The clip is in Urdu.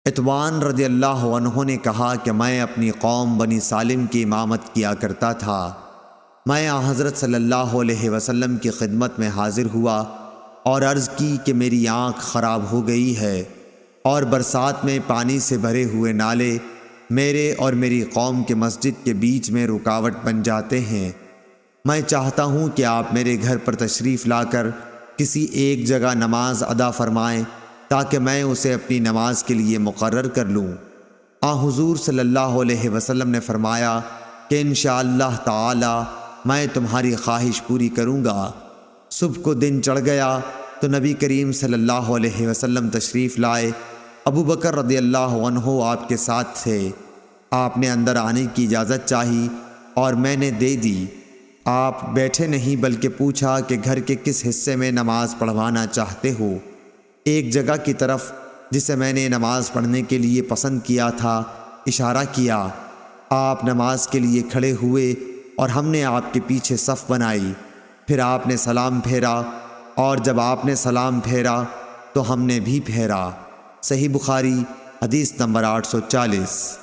عتبان رضی اللہ عنہ نے کہا کہ میں اپنی قوم بنی سالم کی امامت کیا کرتا تھا۔ میں حضرت صلی اللہ علیہ وسلم کی خدمت میں حاضر ہوا اور عرض کی کہ میری آنکھ خراب ہو گئی ہے اور برسات میں پانی سے بھرے ہوئے نالے میرے اور میری قوم کے مسجد کے بیچ میں رکاوٹ بن جاتے ہیں۔ میں چاہتا ہوں کہ آپ میرے گھر پر تشریف لا کر کسی ایک جگہ نماز ادا فرمائیں تاکہ میں اسے اپنی نماز کے لیے مقرر کر لوں۔ حضور صلی اللہ علیہ وسلم نے فرمایا کہ انشاءاللہ تعالی میں تمہاری خواہش پوری کروں گا۔ صبح کو دن چڑھ گیا تو نبی کریم صلی اللہ علیہ وسلم تشریف لائے۔ ابو بکر رضی اللہ عنہ آپ کے ساتھ تھے۔ آپ نے اندر آنے کی اجازت چاہی اور میں نے دے دی۔ آپ بیٹھے نہیں بلکہ پوچھا کہ گھر کے کس حصے میں نماز پڑھوانا چاہتے ہو؟ ایک جگہ کی طرف جسے میں نے نماز پڑھنے کے لیے پسند کیا تھا اشارہ کیا۔ آپ نماز کے لیے کھڑے ہوئے اور ہم نے آپ کے پیچھے صف بنائی۔ پھر آپ نے سلام پھیرا اور جب آپ نے سلام پھیرا تو ہم نے بھی پھیرا۔ صحیح بخاری حدیث نمبر 840۔